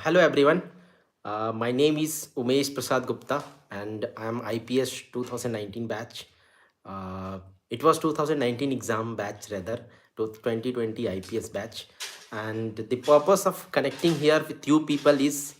Hello everyone. My name is Umesh Prasad Gupta and I am IPS 2019 batch. It was 2019 exam batch rather, to 2020 IPS batch. And the purpose of connecting here with you people is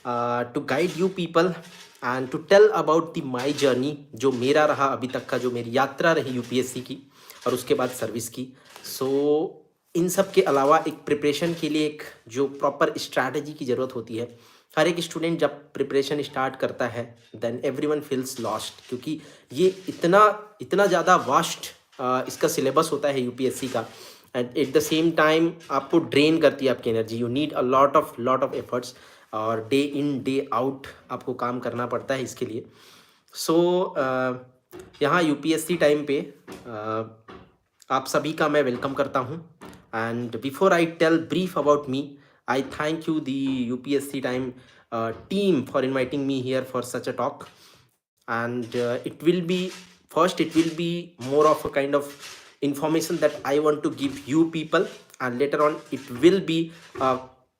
to guide you people and to tell about the my journey जो मेरा रहा अभी तक का जो मेरी यात्रा रही यूपीएससी की और उसके बाद सर्विस की. सो इन सब के अलावा एक प्रिपरेशन के लिए एक जो प्रॉपर स्ट्रैटेजी की ज़रूरत होती है. हर एक स्टूडेंट जब प्रिपरेशन स्टार्ट करता है देन एवरीवन फील्स लॉस्ट, क्योंकि ये इतना इतना ज़्यादा वास्ट इसका सिलेबस होता है यूपीएससी का. And eight the same time आपको ड्रेन करती है आपकी energy. You need a lot of efforts और डे इन डे आउट आपको काम करना पड़ता है इसके लिए. सो यहाँ यूपीएससी टाइम पे आप सभी का मैं वेलकम करता हूँ. And before I tell brief about me, I thank you the UPSC team team for inviting me here for such a talk. And it will be more of a kind of information that I want to give you people, and later on it will be a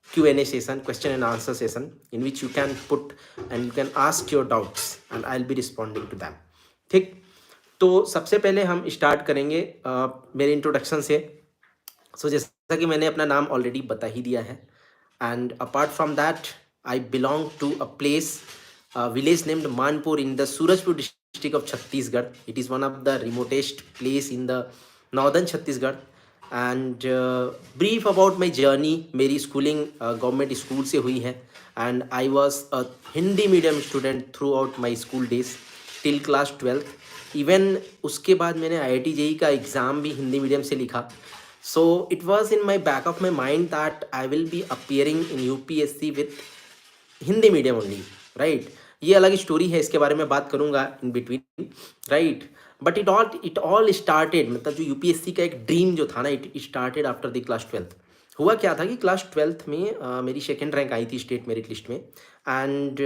Q&A session, question and answer session, in which you can put and you can ask your doubts and I'll be responding to them. ठीक. तो सबसे पहले हम start करेंगे मेरे introduction से. सो जैसा कि मैंने अपना नाम ऑलरेडी बता ही दिया है, and apart from that I belong to a place, a village named Manpur in the Surajpur district of Chhattisgarh. It is one of the remotest place in the northern Chhattisgarh. And brief about my journey, मेरी schooling government school से हुई है. And I was a Hindi medium student throughout my school days till class 12th. Even उसके बाद मैंने IIT JEE का exam भी Hindi medium से लिखा. So it was in my back of my mind that I will be appearing in UPSC with Hindi medium only, right. ये अलग story है, इसके बारे में बात करूंगा in between, right. But it all started, मतलब जो यूपीएससी का एक ड्रीम जो था ना, it started after the class 12th. हुआ क्या था कि क्लास 12th में मेरी सेकेंड रैंक आई थी स्टेट मेरिट लिस्ट में. एंड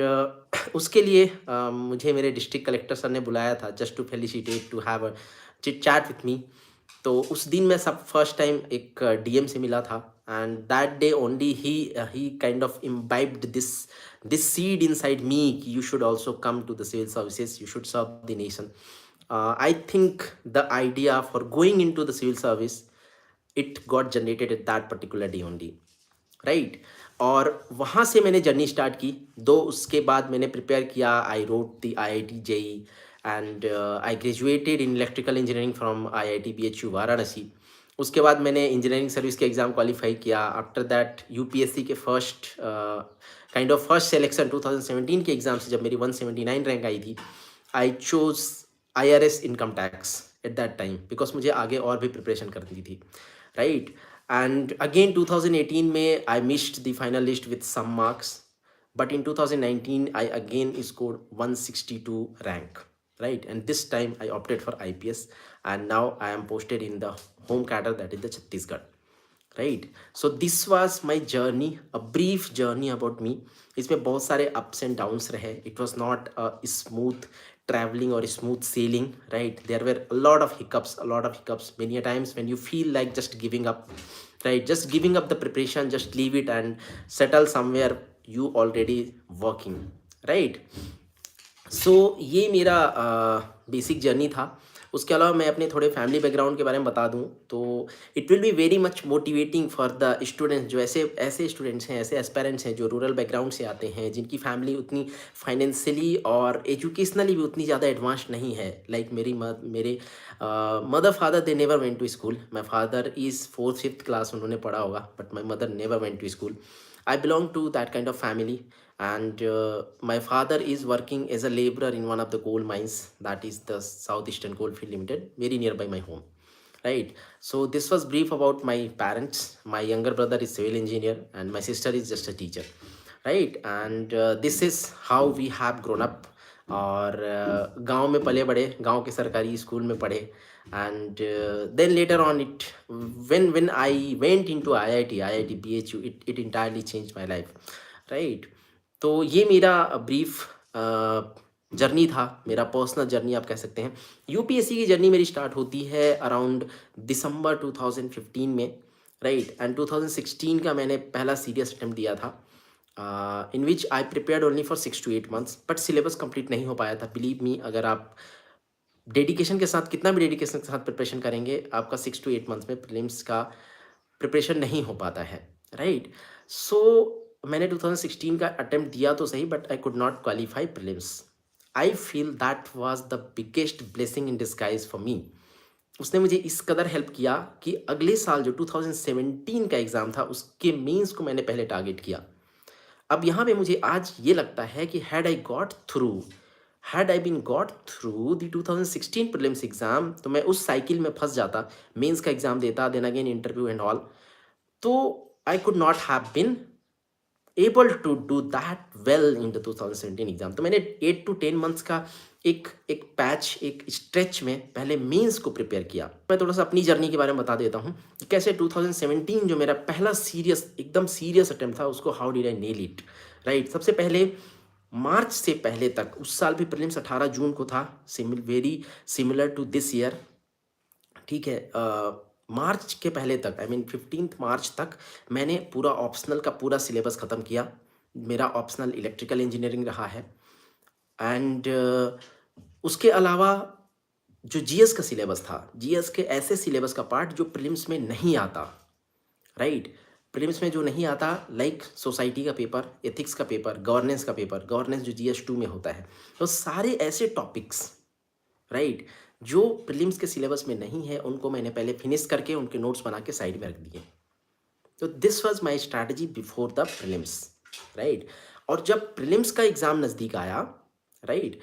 उसके लिए मुझे मेरे डिस्ट्रिक्ट कलेक्टर सर ने बुलाया था just to felicitate, to have a chit chat with me. तो उस दिन मैं सब फर्स्ट टाइम एक डीएम से मिला था. And that day only he kind of imbibed this seed inside me कि you should also come to the civil services, you should serve the nation. I think the idea for going into the civil service, it got generated at that particular day only, right. और वहाँ से मैंने journey start की. दो उसके बाद मैंने prepare किया. I wrote the IIT JEE and I graduated in electrical engineering from IIT BHU Varanasi. उसके बाद मैंने इंजीनियरिंग सर्विस के एग्ज़ाम क्वालिफाई किया. आफ्टर दैट यूपीएससी के फर्स्ट सेलेक्शन 2017 के एग्ज़ाम से जब मेरी 179 रैंक आई थी, I chose IRS income tax at that time, because मुझे आगे और भी प्रिपरेशन करनी थी, राइट. एंड अगेन 2018 में I missed the final list with some marks, but in 2019 I again scored 162 rank, right. And this time I opted for IPS, and now I am posted in the home cadre, that is the Chhattisgarh, right. So this was my journey, a brief journey about me. इसमें बहुत सारे ups and downs रहे. It was not a smooth traveling or smooth sailing, right. There were a lot of hiccups. Many a times when you feel like just giving up, right, just giving up the preparation, just leave it and settle somewhere you already working, right. सो ये मेरा basic journey था. उसके अलावा मैं अपने थोड़े family background के बारे में बता दूं तो it will be very much motivating for the students, जो ऐसे स्टूडेंट्स हैं, ऐसे एस्पायरेंट्स हैं जो रूरल बैकग्राउंड से आते हैं, जिनकी फैमिली उतनी फाइनेंशियली और एजुकेशनली भी उतनी ज़्यादा एडवांस नहीं है. लाइक मेरे mother father they never went to school. My father is 4th-5th class उन्होंने पढ़ा होगा, but my mother never went to school. I belong to that kind of family, and my father is working as a laborer in one of the coal mines, that is the Southeastern Coalfield Limited, very nearby my home, right. So this was brief about my parents. My younger brother is civil engineer and my sister is just a teacher, right. And this is how we have grown up. और गांव में पले बड़े, गांव के सरकारी school में पढ़े. and then later on it when I went into IIT BHU, it entirely changed my life, right. तो ये मेरा ब्रीफ जर्नी था, मेरा पर्सनल जर्नी आप कह सकते हैं. यूपीएससी की जर्नी मेरी स्टार्ट होती है अराउंड दिसंबर 2015 में, राइट. एंड 2016 का मैंने पहला सीरियस अटेम्प्ट दिया था. In which I prepared only for 6 to 8 months, but syllabus complete नहीं हो पाया था। बिलीव मी, अगर आप डेडिकेशन के साथ, कितना भी डेडिकेशन के साथ प्रिपरेशन करेंगे, आपका 6 to 8 months में प्रीलिम्स का प्रिपरेशन नहीं हो पाता है, राइट। सो मैंने 2016 का अटेम्प्ट दिया तो सही, but I could not qualify prelims. I feel that was the biggest blessing in disguise for me. उसने मुझे इस कदर हेल्प किया कि अगले साल जो 2017 का एग्ज़ाम था, उसके मेंस को मैंने पहले टारगेट किया। अब यहाँ पे मुझे आज ये लगता है कि had I been got through the 2016 prelims exam, तो मैं उस साइकिल में फंस जाता, मेंस का एग्ज़ाम देता, then again interview and all, तो I could not have been able to do that well in the 2017 exam. तो मैंने 8 to 10 months का एक एक पैच, एक स्ट्रेच में पहले मेंस को प्रिपेयर किया। मैं थोड़ा सा अपनी जर्नी के बारे में बता देता हूँ कि कैसे 2017 जो मेरा पहला सीरियस, एकदम सीरियस अटेम्प्ट था, उसको how did I nail it, right. सबसे पहले मार्च से पहले तक, उस साल भी प्रीलिम्स 18 जून को था, very similar to this year, ठीक है। मार्च के पहले तक, आई मीन 15 मार्च तक मैंने पूरा ऑप्शनल का पूरा सिलेबस ख़त्म किया। मेरा ऑप्शनल इलेक्ट्रिकल इंजीनियरिंग रहा है, एंड उसके अलावा जो जीएस का सिलेबस था, जीएस के ऐसे सिलेबस का पार्ट जो प्रीलिम्स में नहीं आता, राइट। प्रीलिम्स में जो नहीं आता, लाइक सोसाइटी का पेपर, एथिक्स का पेपर, गवर्नेंस का पेपर, गवर्नेंस जो GS2 में होता है, तो सारे ऐसे टॉपिक्स, राइट, जो प्रीलिम्स के सिलेबस में नहीं है, उनको मैंने पहले फिनिश करके उनके नोट्स बना के साइड में रख दिए। तो this was my strategy before the prelims, right. और जब प्रीलिम्स का एग्ज़ाम नज़दीक आया, राइट,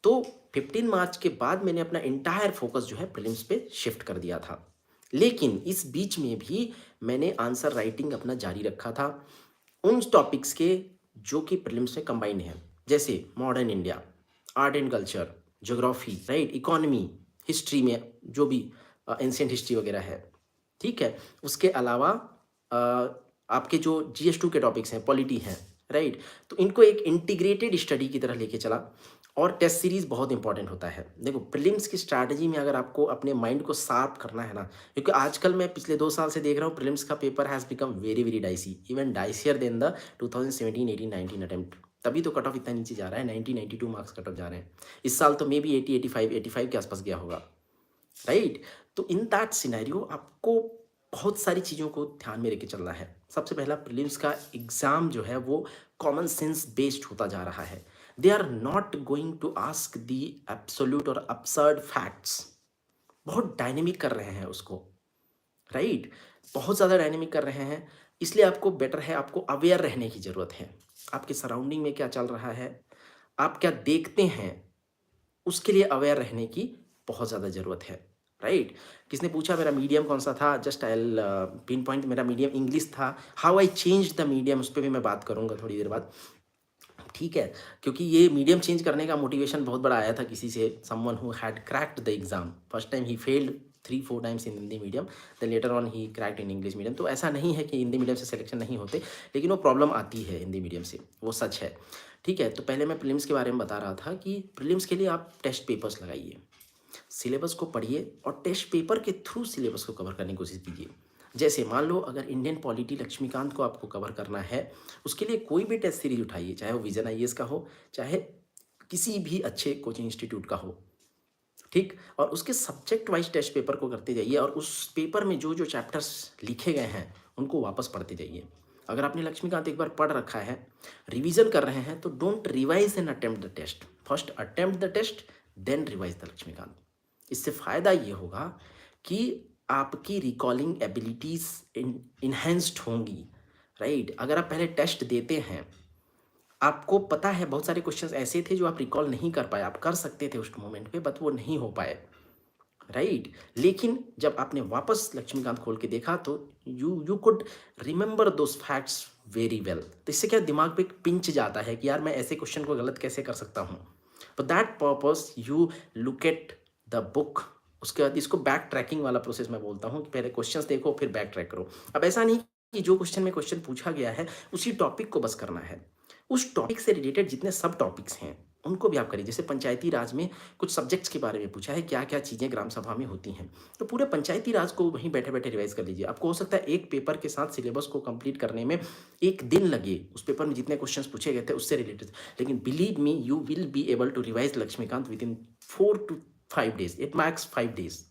तो 15 मार्च के बाद मैंने अपना इंटायर फोकस जो है प्रीलिम्स पे शिफ्ट कर दिया था। लेकिन इस बीच में भी मैंने आंसर राइटिंग अपना जारी रखा था उन टॉपिक्स के जो कि प्रीलिम्स में कंबाइंड हैं, जैसे modern India, art and culture, geography, right, economy, history में जो भी एंशिएंट हिस्ट्री वगैरह है, ठीक है। उसके अलावा आपके जो GS2 के टॉपिक्स हैं, पॉलिटी हैं, राइट, तो इनको एक इंटीग्रेटेड स्टडी की तरह लेके चला। और टेस्ट सीरीज बहुत इंपॉर्टेंट होता है। देखो, प्रीलिम्स की स्ट्रैटेजी में अगर आपको अपने माइंड को शार्प करना है ना, क्योंकि आजकल मैं पिछले 2 साल से देख रहा हूँ प्रीलिम्स का paper has become very very dicey, even dicier than the 2017, 18, 19 attempt. तभी तो कट ऑफ इतना नीचे जा रहा है, 90, 92 मार्क्स कट ऑफ जा रहे हैं। इस साल तो मे बी 80, 85 के आसपास गया होगा, राइट। तो इन दैट सिनेरियो आपको बहुत सारी चीज़ों को ध्यान में लेके चलना है। सबसे पहला, प्रीलिम्स का एग्ज़ाम जो है वो कॉमन सेंस बेस्ड होता जा रहा है। They are not going to ask the absolute और absurd फैक्ट्स। बहुत डायनेमिक कर रहे हैं उसको, राइट, बहुत ज़्यादा डायनेमिक कर रहे हैं। इसलिए आपको बेटर है, आपको अवेयर रहने की ज़रूरत है। आपके सराउंडिंग में क्या चल रहा है, आप क्या देखते हैं, उसके लिए अवेयर रहने की बहुत ज़्यादा ज़रूरत है, राइट। किसने पूछा मेरा मीडियम कौन सा था, जस्ट आई पिन पॉइंट, मेरा मीडियम इंग्लिश था। How I change the medium, उस पर भी मैं बात करूँगा थोड़ी देर बाद, ठीक है। क्योंकि ये मीडियम चेंज करने का मोटिवेशन बहुत बड़ा आया था किसी से, someone who had cracked the exam. First time ही failed 3-4 times in Hindi medium, then later on ही क्रैक्ड इन इंग्लिश मीडियम। तो ऐसा नहीं है कि हिंदी मीडियम से सिलेक्शन नहीं होते, लेकिन वो प्रॉब्लम आती है हिंदी मीडियम से, वो सच है, ठीक है। तो पहले मैं प्रीलिम्स के बारे में बता रहा था कि प्रीलिम्स के लिए आप टेस्ट पेपर्स लगाइए, सिलेबस को पढ़िए और टेस्ट पेपर के थ्रू सिलेबस को कवर करने की कोशिश कीजिए। जैसे मान लो अगर इंडियन पॉलिटी लक्ष्मीकांत को आपको कवर करना है, उसके लिए कोई भी टेस्ट सीरीज उठाइए, चाहे वो विजन IAS का हो, चाहे किसी भी अच्छे कोचिंग इंस्टीट्यूट का हो, ठीक। और उसके सब्जेक्ट वाइज टेस्ट पेपर को करते जाइए, और उस पेपर में जो जो चैप्टर्स लिखे गए हैं उनको वापस पढ़ते जाइए। अगर आपने लक्ष्मीकांत एक बार पढ़ रखा है, रिवीजन कर रहे हैं, तो don't revise and attempt the test, first attempt the test then revise the Laxmikanth. इससे फ़ायदा ये होगा कि आपकी रिकॉलिंग एबिलिटीज़ इन्हेंस्ड होंगी, राइट। अगर आप पहले टेस्ट देते हैं, आपको पता है बहुत सारे क्वेश्चंस ऐसे थे जो आप रिकॉल नहीं कर पाए, आप कर सकते थे उस मोमेंट पे, बट वो नहीं हो पाए, राइट। लेकिन जब आपने वापस लक्ष्मीकांत खोल के देखा तो you could remember those facts very well. तो इससे क्या दिमाग पे एक पिंच जाता है कि यार मैं ऐसे क्वेश्चन को गलत कैसे कर सकता हूँ। For that purpose you look at the book. उसके बाद इसको बैक ट्रैकिंग वाला प्रोसेस मैं बोलता हूँ कि पहले क्वेश्चंस देखो फिर बैक ट्रैक करो। अब ऐसा नहीं कि जो क्वेश्चन में क्वेश्चन पूछा गया है उसी टॉपिक को बस करना है, उस टॉपिक से रिलेटेड जितने सब टॉपिक्स हैं, उनको भी आप करिए। जैसे पंचायती राज में कुछ सब्जेक्ट्स के बारे में पूछा है, क्या-क्या चीज़ें ग्राम सभा में होती हैं, तो पूरे पंचायती राज को वहीं बैठे-बैठे रिवाइज़ कर लीजिए। आपको हो सकता है एक पेपर के साथ सिलेबस को कंप्लीट करने में 1 दिन लगे, उस पेपर में जितने क्वेश्चंस पूछे गए थे उससे रिलेटेड, लेकिन believe me you will be able to revise Laxmikanth within 4 to 5 days, at max 5 days.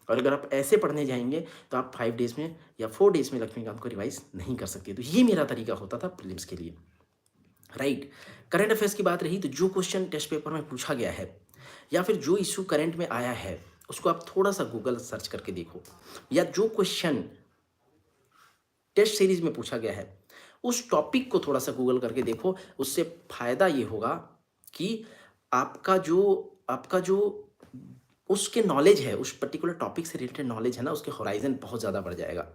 और अगर आप ऐसे पढ़ने जाएँगे तो आप 5 डेज़ में या 4 डेज़ में लक्ष्मीकांत को रिवाइज़ नहीं कर सकते। तो ये मेरा तरीका होता था प्रीलिम्स के लिए। राइट। करंट अफेयर्स की बात रही तो जो क्वेश्चन टेस्ट पेपर में पूछा गया है या फिर जो इशू करंट में आया है उसको आप थोड़ा सा गूगल सर्च करके देखो, या जो क्वेश्चन टेस्ट सीरीज में पूछा गया है उस टॉपिक को थोड़ा सा गूगल करके देखो। उससे फायदा ये होगा कि आपका जो उसके नॉलेज है, उस पर्टिकुलर टॉपिक से रिलेटेड नॉलेज है ना, उसके होराइजन बहुत ज़्यादा बढ़ जाएगा।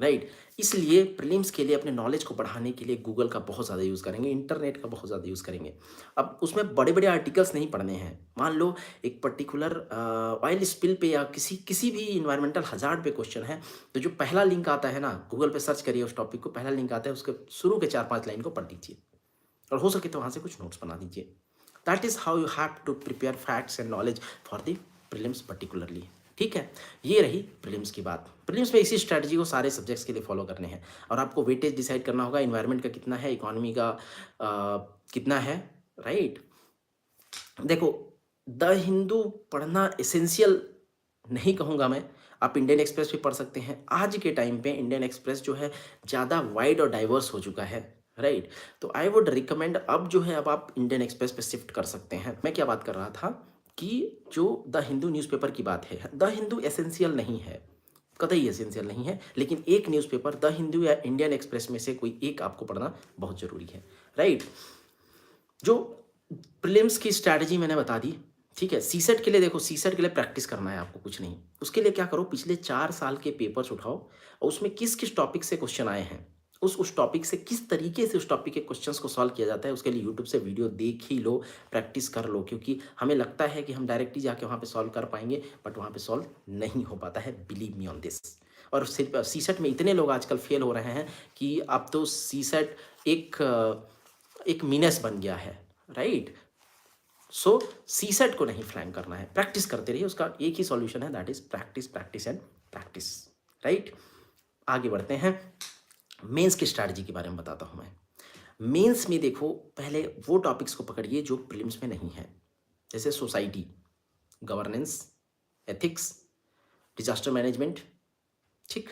राइट। इसलिए प्रीलिम्स के लिए अपने नॉलेज को बढ़ाने के लिए गूगल का बहुत ज़्यादा यूज़ करेंगे, इंटरनेट का बहुत ज़्यादा यूज़ करेंगे। अब उसमें बड़े बड़े आर्टिकल्स नहीं पढ़ने हैं। मान लो एक पर्टिकुलर ऑयल स्पिल पे या किसी किसी भी इन्वायरमेंटल हजार्ड पे क्वेश्चन है, तो जो पहला लिंक आता है ना, गूगल पे सर्च करिए उस टॉपिक को, पहला लिंक आता है उसके शुरू के 4-5 लाइन को पढ़ लीजिए और हो सके तो वहाँ से कुछ नोट्स बना दीजिए। That is how you have to prepare facts and knowledge for the prelims particularly. ठीक है, ये रही प्रीलिम्स की बात। प्रीलिम्स में इसी स्ट्रैटेजी को सारे सब्जेक्ट्स के लिए फॉलो करने हैं और आपको वेटेज डिसाइड करना होगा, इन्वायरमेंट का कितना है, इकोनॉमी का कितना है। राइट। देखो, द हिंदू पढ़ना एसेंशियल नहीं कहूँगा मैं, आप इंडियन एक्सप्रेस भी पढ़ सकते हैं। आज के टाइम पे इंडियन एक्सप्रेस जो है ज़्यादा वाइड और डाइवर्स हो चुका है। राइट। तो आई वुड रिकमेंड, अब जो है अब आप इंडियन एक्सप्रेस पे शिफ्ट कर सकते हैं। मैं क्या बात कर रहा था कि जो द हिंदू न्यूज़पेपर की बात है, द हिंदू एसेंशियल नहीं है, कतई एसेंशियल नहीं है, लेकिन एक न्यूज़पेपर द हिंदू या इंडियन एक्सप्रेस में से कोई एक आपको पढ़ना बहुत ज़रूरी है। राइट। जो प्रीलिम्स की स्ट्रैटेजी मैंने बता दी। ठीक है, सीसेट के लिए देखो, सीसेट के लिए प्रैक्टिस करना है आपको, कुछ नहीं। उसके लिए क्या करो, पिछले 4 साल के पेपर्स उठाओ और उसमें किस किस टॉपिक से क्वेश्चन आए हैं, उस टॉपिक से किस तरीके से उस टॉपिक के क्वेश्चंस को सॉल्व किया जाता है, उसके लिए यूट्यूब से वीडियो देख ही लो, प्रैक्टिस कर लो। क्योंकि हमें लगता है कि हम डायरेक्टली जाके वहाँ पे सॉल्व कर पाएंगे, बट वहाँ पे सॉल्व नहीं हो पाता है, बिलीव मी ऑन दिस। और सिर्फ सीसेट में इतने लोग आजकल फेल हो रहे हैं कि अब तो सीसेट एक मीनस बन गया है। राइट। सो सीसेट को नहीं फ्लैंक करना है, प्रैक्टिस करते रहिए। उसका एक ही सॉल्यूशन है, that is practice, practice and practice. Right. आगे बढ़ते हैं, मेंस की स्ट्रैटेजी के बारे में बताता हूं मैं। मेंस में देखो, पहले वो टॉपिक्स को पकड़िए जो प्रीलिम्स में नहीं है, जैसे society, governance, ethics, disaster management. ठीक,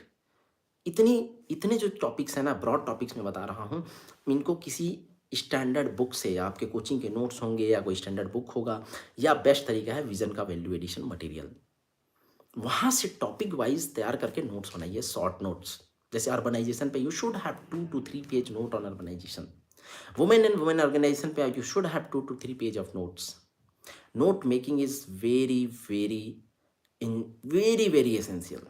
इतनी इतने जो टॉपिक्स हैं ना, ब्रॉड टॉपिक्स में बता रहा हूँ, इनको किसी स्टैंडर्ड बुक से, या आपके कोचिंग के नोट्स होंगे या कोई स्टैंडर्ड बुक होगा, या बेस्ट तरीका है विजन का वैल्यू एडिशन मटेरियल, वहाँ से टॉपिक वाइज तैयार करके नोट्स बनाइए, शॉर्ट नोट्स। जैसे अर्बनाइजेशन पे you should have 2 to 3 page note on urbanisation. Women and women organisation पे you should have 2 to 3 page of notes. Note making is very very in very very essential.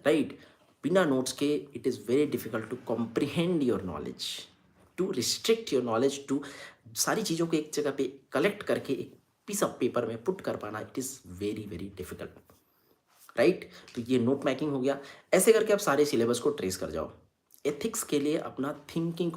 Right. बिना notes के it is very difficult to comprehend your knowledge, to restrict your knowledge, to सारी चीज़ों को एक जगह पे collect करके एक पीस ऑफ पेपर में पुट कर पाना, it is very very difficult. Right. तो ये नोट मेकिंग हो गया। ऐसे करके आप सारे सिलेबस को ट्रेस कर जाओ। एथिक्स के लिए अपना थिंकिंग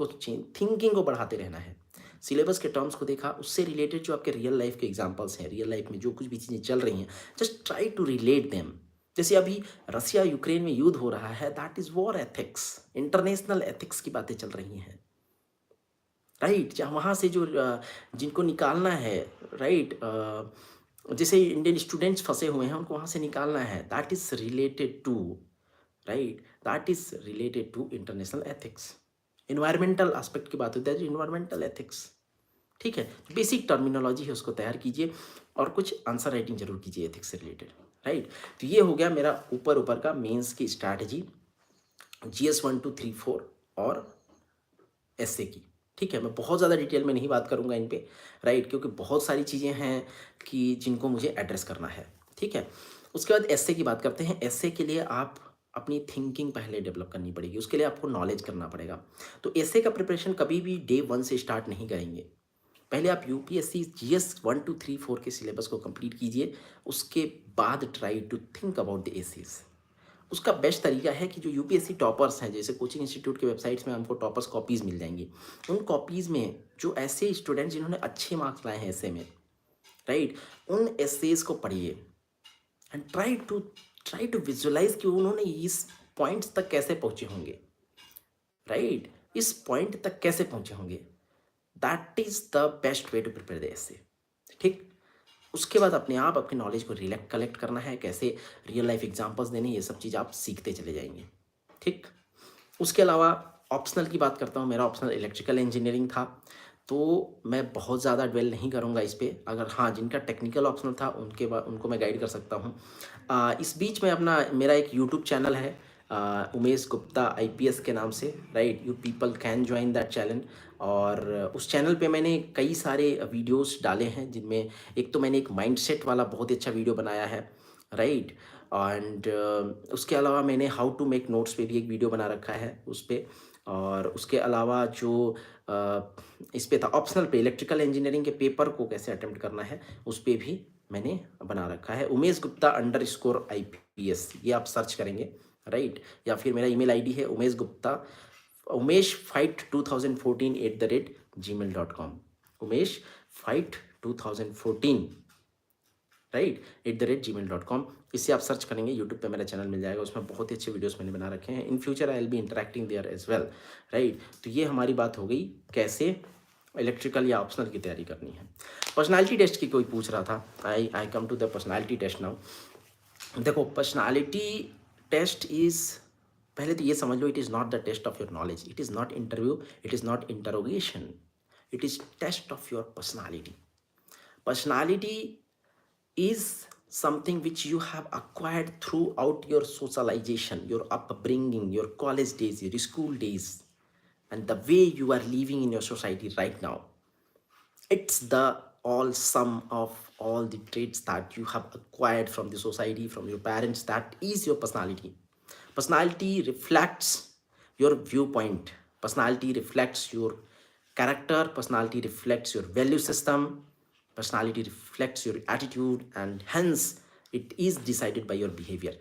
को बढ़ाते रहना है। सिलेबस के टर्म्स को देखा, उससे रिलेटेड जो आपके रियल लाइफ के एग्जांपल्स हैं, रियल लाइफ में जो कुछ भी चीज़ें चल रही हैं, just try to relate them. जैसे अभी रसिया यूक्रेन में युद्ध हो रहा है, that is war ethics, international ethics की बातें चल रही हैं। राइट। जहाँ वहाँ से जो जिनको निकालना है, राइट, जैसे इंडियन स्टूडेंट्स फंसे हुए हैं, उनको वहाँ से निकालना है, that is related to, right, that is related to international ethics. Environmental aspect की बात होती है, इन्वायरमेंटल एथिक्स। ठीक है, बेसिक टर्मिनोलॉजी है, उसको तैयार कीजिए और कुछ आंसर राइटिंग जरूर कीजिए एथिक्स से रिलेटेड। राइट। तो ये हो गया मेरा ऊपर ऊपर का मेंस की स्ट्रैटेजी, GS 1 2 3 4 और एसए की। ठीक है, मैं बहुत ज़्यादा डिटेल में नहीं बात करूँगा इन पे। राइट, क्योंकि बहुत सारी चीज़ें हैं कि जिनको मुझे एड्रेस करना है। ठीक है, उसके बाद एसए की बात करते हैं। एसए के लिए आप अपनी थिंकिंग पहले डेवलप करनी पड़ेगी, उसके लिए आपको नॉलेज करना पड़ेगा। तो एसए का प्रिपरेशन कभी भी डे 1 से स्टार्ट नहीं करेंगे। पहले आप यूपीएससी GS 1 2 3 4 के सिलेबस को कंप्लीट कीजिए, उसके बाद try to think about the essays. उसका बेस्ट तरीका है कि जो यूपीएससी टॉपर्स हैं, जैसे कोचिंग इंस्टीट्यूट के वेबसाइट्स में हमको टॉपर्स कॉपीज़ मिल जाएंगी, उन कॉपीज़ में जो ऐसे स्टूडेंट जिन्होंने अच्छे मार्क्स लाए हैं ऐसे में, राइट, उन एसेज को पढ़िए एंड ट्राई टू विजुअलाइज कि उन्होंने इस पॉइंट्स तक कैसे पहुंचे होंगे, राइट, इस पॉइंट तक कैसे पहुंचे होंगे। That is the best way to prepare the essay. ठीक, उसके बाद अपने आप अपनी नॉलेज को रिलेक्ट कलेक्ट करना है, कैसे रियल लाइफ एग्जांपल्स देने, ये सब चीज़ आप सीखते चले जाएंगे। ठीक, उसके अलावा ऑप्शनल की बात करता हूँ। मेरा ऑप्शनल इलेक्ट्रिकल इंजीनियरिंग था, तो मैं बहुत ज़्यादा ड्वेल नहीं करूँगा इस पे। अगर हाँ, जिनका टेक्निकल ऑप्शनल था उनके बाद उनको मैं गाइड कर सकता हूँ। इस बीच में मेरा एक यूट्यूब चैनल है, उमेश गुप्ता आईपीएस के नाम से, right, you people can join that channel. और उस चैनल पे मैंने कई सारे वीडियोस डाले हैं, जिनमें एक तो मैंने एक माइंडसेट वाला बहुत ही अच्छा वीडियो बनाया है, राइट, एंड उसके अलावा मैंने हाउ टू मेक नोट्स पे भी एक वीडियो बना रखा है उस पर। और उसके अलावा जो इस पे था ऑप्शनल पे, इलेक्ट्रिकल इंजीनियरिंग के पेपर को कैसे अटेम्प्ट करना है, उस पर भी मैंने बना रखा है। उमेश गुप्ता _IPS, ये आप सर्च करेंगे, राइट, या फिर मेरा ईमेल आईडी है umeshfight2014 umeshfight2014, राइट, @gmail.com। इससे आप सर्च करेंगे, यूट्यूब पे मेरा चैनल मिल जाएगा, उसमें बहुत ही अच्छे वीडियोस मैंने बना रखे हैं। In future I will be interacting there as well, right. तो ये हमारी बात हो गई कैसे इलेक्ट्रिकल या ऑप्शनल की तैयारी करनी है। पर्सनालिटी टेस्ट की कोई पूछ रहा था, I come to the personality test now. देखो, पर्सनालिटी टेस्ट इज, पहले तो ये समझ लो, it is not the test of your knowledge, it is not interview, it is not interrogation, it is test of your personality. Personality is something which you have acquired throughout your socialization, your upbringing, your college days, your school days, and the way you are living in your society right now. It's the all sum of all the traits that you have acquired from the society, from your parents. That is your personality. Personality reflects your viewpoint. Personality reflects your character. Personality reflects your value system. Personality reflects your attitude, and hence it is decided by your behavior.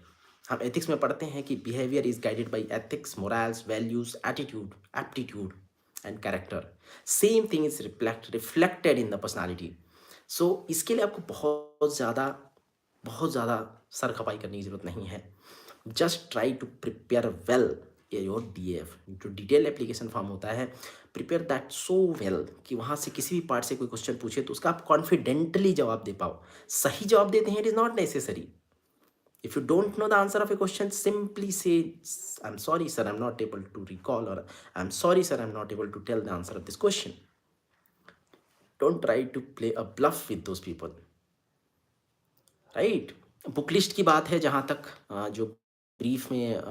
हम ethics में पढ़ते हैं कि behaviour is guided by ethics, morals, values, attitude, aptitude and character. Same thing is reflected in the personality. So इसके लिए आपको बहुत ज़्यादा सर खपाई करने की ज़रूरत नहीं है। Just try to prepare well your DAF, जो डिटेल एप्लीकेशन फॉर्म होता है, प्रिपेयर दैट सो वेल कि वहाँ से किसी भी पार्ट से कोई क्वेश्चन पूछे तो उसका आप कॉन्फिडेंटली जवाब दे पाओ। सही जवाब देते हैं, it is not necessary. If you don't know the answer of a question, simply say, I'm sorry sir, I'm not able to recall, or I'm sorry sir, I'm not able to tell the answer of this question. Don't try to play a bluff with those people, right? Book list की बात है, जहाँ तक जो brief में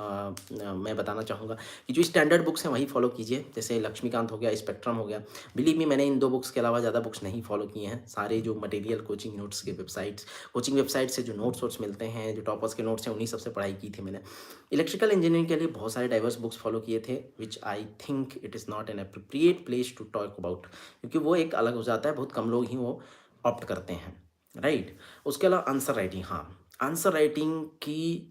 मैं बताना चाहूँगा कि जो स्टैंडर्ड बुक्स हैं वही फॉलो कीजिए। जैसे लक्ष्मीकांत हो गया, स्पेक्ट्रम हो गया। बिलीव मी, मैंने इन 2 बुक्स के अलावा ज़्यादा बुक्स नहीं फॉलो किए हैं। सारे जो मटेरियल कोचिंग नोट्स के कोचिंग वेबसाइट से जो नोट्स मिलते हैं, जो टॉपर्स के नोट्स हैं, उन्हीं सबसे पढ़ाई की थी मैंने। इलेक्ट्रिकल इंजीनियरिंग के लिए बहुत सारे डाइवर्स बुक्स फॉलो किए थे, which I think it is not an appropriate place to talk about, क्योंकि वो एक अलग हो जाता है, बहुत कम लोग ही वो ऑप्ट करते हैं, राइट। उसके अलावा आंसर राइटिंग, हाँ, आंसर राइटिंग की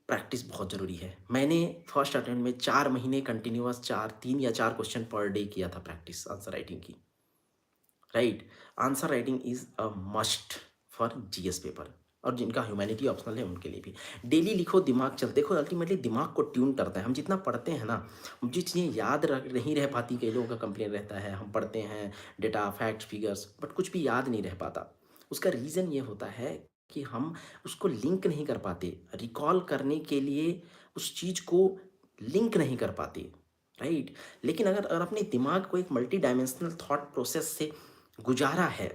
प्रैक्टिस बहुत ज़रूरी है। मैंने फर्स्ट अटेम्प्ट में 4 महीने कंटिन्यूअस 3 या 4 क्वेश्चन पर डे किया था प्रैक्टिस आंसर राइटिंग की, right. Answer writing is a must for GS paper, और जिनका ह्यूमैनिटी ऑप्शनल है उनके लिए भी। डेली लिखो, दिमाग चल, देखो अल्टीमेटली दिमाग को ट्यून करता है। हम जितना पढ़ते हैं ना, जो चीज़ें याद नहीं रह पाती, कई लोगों का कंप्लेन रहता है, हम पढ़ते हैं डेटा, फैक्ट्स, फिगर्स, बट कुछ भी याद नहीं रह पाता। उसका रीज़न ये होता है कि हम उसको लिंक नहीं कर पाते, रिकॉल करने के लिए उस चीज़ को लिंक नहीं कर पाते, राइट। लेकिन अगर अपने दिमाग को एक मल्टी डायमेंशनल थॉट प्रोसेस से गुजारा है,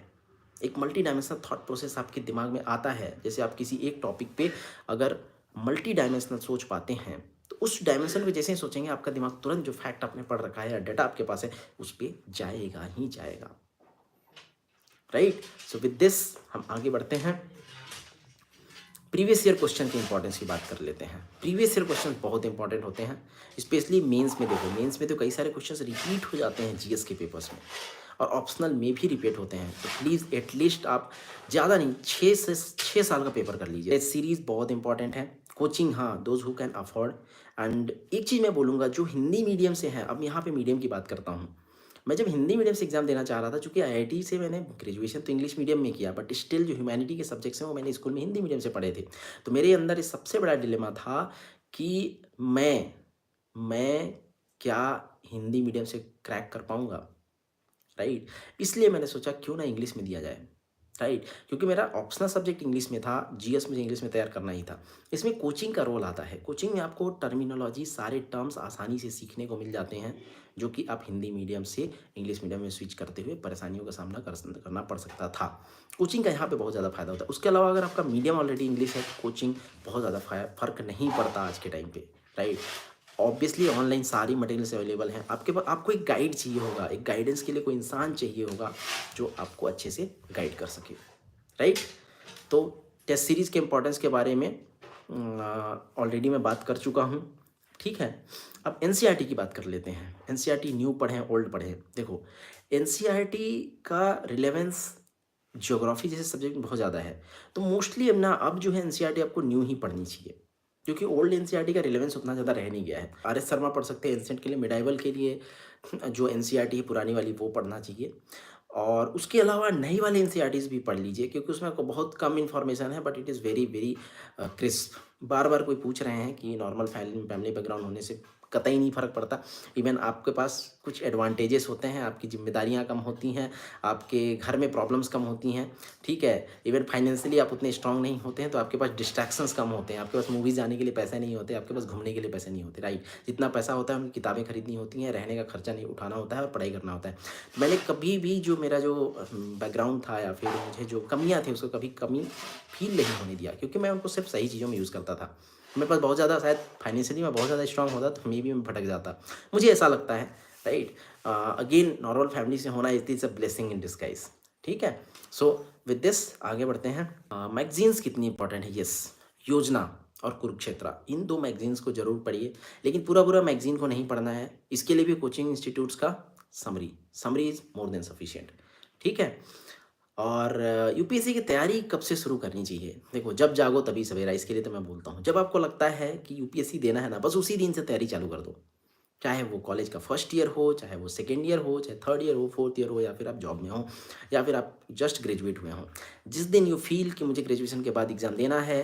एक मल्टी डायमेंशनल थॉट प्रोसेस आपके दिमाग में आता है, जैसे आप किसी एक टॉपिक पे अगर मल्टी डायमेंशनल सोच पाते हैं, तो उस डायमेंशन पे जैसे ही सोचेंगे, आपका दिमाग तुरंत जो फैक्ट आपने पढ़ रखा है या डेटा आपके पास है, उस पर जाएगा ही जाएगा, राइट। सो विद दिस हम आगे बढ़ते हैं। प्रीवियस ईयर क्वेश्चन की इंपॉर्टेंस की बात कर लेते हैं। प्रीवियस ईयर क्वेश्चन बहुत इंपॉर्टेंट होते हैं, स्पेशली मेंस में। देखो, मेंस में तो कई सारे क्वेश्चंस रिपीट हो जाते हैं GS के पेपर्स में, और ऑप्शनल में भी रिपीट होते हैं। तो प्लीज़ एटलीस्ट आप ज़्यादा नहीं, 6 साल का पेपर कर लीजिए। सीरीज़ बहुत इंपॉर्टेंट है, कोचिंग, हाँ, those who can afford. And एक चीज़ मैं बोलूँगा, जो हिंदी मीडियम से हैं, अब यहाँ पे मीडियम की बात करता हूँ। मैं जब हिंदी मीडियम से एग्ज़ाम देना चाह रहा था, चूँकि आईआईटी से मैंने ग्रेजुएशन तो इंग्लिश मीडियम में किया, बट स्टिल जो ह्यूमैनिटी के सब्जेक्ट्स हैं वो मैंने स्कूल में हिंदी मीडियम से पढ़े थे। तो मेरे अंदर इस सबसे बड़ा डिलेमा था कि मैं क्या हिंदी मीडियम से क्रैक कर पाऊँगा? राइट? इसलिए मैंने सोचा क्यों ना इंग्लिश में दिया जाए, राइट? क्योंकि मेरा ऑप्शनल सब्जेक्ट इंग्लिश में था, जीएस मुझे इंग्लिश में तैयार करना ही था। इसमें कोचिंग का रोल आता है। कोचिंग में आपको टर्मिनोलॉजी, सारे टर्म्स आसानी से सीखने को मिल जाते हैं, जो कि आप हिंदी मीडियम से इंग्लिश मीडियम में स्विच करते हुए परेशानियों का सामना करना पड़ सकता था। कोचिंग का यहाँ पे बहुत ज़्यादा फ़ायदा होता है। उसके अलावा अगर आपका मीडियम ऑलरेडी इंग्लिश है, तो कोचिंग बहुत ज़्यादा फ़र्क नहीं पड़ता आज के टाइम पे, राइट? ऑब्वियसली ऑनलाइन सारी मटेरियल्स अवेलेबल हैं। आपको एक गाइड चाहिए होगा, एक गाइडेंस के लिए कोई इंसान चाहिए होगा जो आपको अच्छे से गाइड कर सके, राइट? तो टेस्ट सीरीज़ के इम्पोर्टेंस के बारे में ऑलरेडी मैं बात कर चुका हूँ, ठीक है? अब एनसीईआरटी की बात कर लेते हैं। एनसीईआरटी न्यू पढ़ें, ओल्ड पढ़ें। देखो, एनसीईआरटी का रिलेवेंस ज्योग्राफी जैसे सब्जेक्ट में बहुत ज़्यादा है, तो मोस्टली अब जो है एनसीईआरटी आपको न्यू ही पढ़नी चाहिए, क्योंकि ओल्ड एनसीईआरटी का रिलेवेंस उतना ज़्यादा रह नहीं गया है। आर.एस. शर्मा पढ़ सकते हैं एंशिएंट के लिए, मिडाइवल के लिए जो एनसीईआरटी है पुरानी वाली वो पढ़ना चाहिए। और उसके अलावा नई वाली एनसीईआरटीज़ भी पढ़ लीजिए, क्योंकि उसमें आपको बहुत कम इन्फॉर्मेशन है, but it is very very crisp. बार बार कोई पूछ रहे हैं कि नॉर्मल फैमिली बैकग्राउंड होने से कतई नहीं फ़र्क पड़ता। इवन आपके पास कुछ एडवांटेजेस होते हैं, आपकी जिम्मेदारियां कम होती हैं, आपके घर में प्रॉब्लम्स कम होती हैं, ठीक है? इवन फाइनेंशियली आप उतने स्ट्रांग नहीं होते हैं, तो आपके पास डिस्ट्रैक्शंस कम होते हैं, आपके पास मूवीज़ जाने के लिए पैसे नहीं होते, आपके पास घूमने के लिए पैसे नहीं होते, राइट? जितना पैसा होता है उनकी किताबें खरीदनी होती हैं, रहने का खर्चा नहीं उठाना होता है और पढ़ाई करना होता है। मैंने कभी भी जो मेरा जो बैकग्राउंड था या फिर मुझे जो कमियाँ थी उसको कभी कमी फील नहीं होने दिया, क्योंकि मैं उनको सिर्फ सही चीज़ों में यूज़ करता था। मेरे पास बहुत ज़्यादा शायद फाइनेंशियली मैं बहुत ज़्यादा स्ट्रांग होता तो मे बी मैं भटक जाता, मुझे ऐसा लगता है, राइट? अगेन नॉर्मल फैमिली से होना it is a blessing in disguise, ठीक है? सो विद दिस आगे बढ़ते हैं। मैगजीन्स कितनी इंपॉर्टेंट है? यस, योजना और कुरुक्षेत्रा, इन दो मैगजीन्स को जरूर पढ़िए, लेकिन पूरा पूरा मैगजीन को नहीं पढ़ना है। इसके लिए भी कोचिंग इंस्टीट्यूट्स का summary is more than sufficient, ठीक है? और यूपीएससी की तैयारी कब से शुरू करनी चाहिए? देखो, जब जागो तभी सवेरा। इसके लिए तो मैं बोलता हूँ, जब आपको लगता है कि यूपीएससी देना है ना, बस उसी दिन से तैयारी चालू कर दो। चाहे वो कॉलेज का फर्स्ट ईयर हो, चाहे वो सेकेंड ईयर हो, चाहे थर्ड ईयर हो, फोर्थ ईयर हो, या फिर आप जॉब में हो, या फिर आप जस्ट ग्रेजुएट हुए हों। जिस दिन यू फील कि मुझे ग्रेजुएशन के बाद एग्ज़ाम देना है,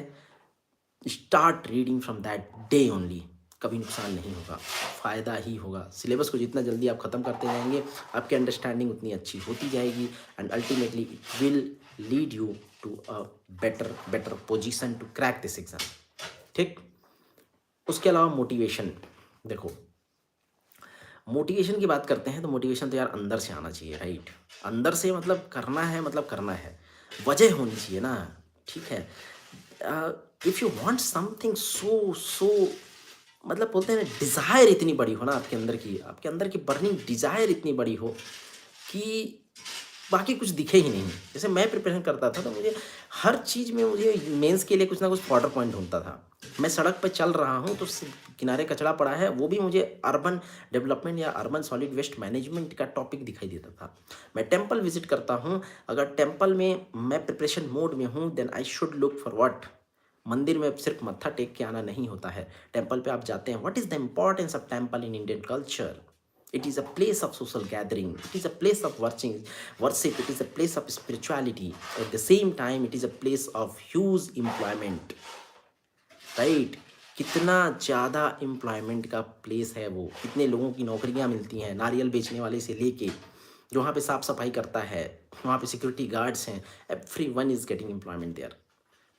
start reading from that day only. कभी नुकसान नहीं होगा, फ़ायदा ही होगा। सिलेबस को जितना जल्दी आप ख़त्म करते जाएंगे, आपकी अंडरस्टैंडिंग उतनी अच्छी होती जाएगी, and ultimately it will lead you to a better position to crack this exam, ठीक? उसके अलावा मोटिवेशन, देखो, मोटिवेशन की बात करते हैं तो मोटिवेशन तो यार अंदर से आना चाहिए, राइट? अंदर से मतलब करना है, मतलब करना है, वजह होनी चाहिए ना, ठीक है? If you want something so मतलब बोलते हैं ना, डिज़ायर इतनी बड़ी हो ना आपके अंदर की बर्निंग डिज़ायर इतनी बड़ी हो कि बाकी कुछ दिखे ही नहीं। जैसे मैं प्रिपरेशन करता था तो मुझे हर चीज़ में मुझे मेंस के लिए कुछ ना कुछ फॉर्डर पॉइंट ढूँढता था। मैं सड़क पे चल रहा हूँ तो किनारे कचरा पड़ा है, वो भी मुझे अर्बन डेवलपमेंट या अर्बन सॉलिड वेस्ट मैनेजमेंट का टॉपिक दिखाई देता था। मैं टेम्पल विजिट करता हूँ, अगर टेम्पल में मैं प्रिपरेशन मोड में हूँ, then I should look for what? मंदिर में सिर्फ मत्था टेक के आना नहीं होता है। टेम्पल पे आप जाते हैं, what is the importance of temple in Indian culture? It is a place of social gathering. It is a place of worship. It is a place of spirituality. At the same time, it is a place of huge employment. Right? कितना ज़्यादा employment का place है वो, कितने लोगों की नौकरियां मिलती हैं, नारियल बेचने वाले से लेके जो वहाँ पे साफ सफाई करता है, वहाँ पे सिक्योरिटी गार्ड्स हैं, everyone is getting employment there.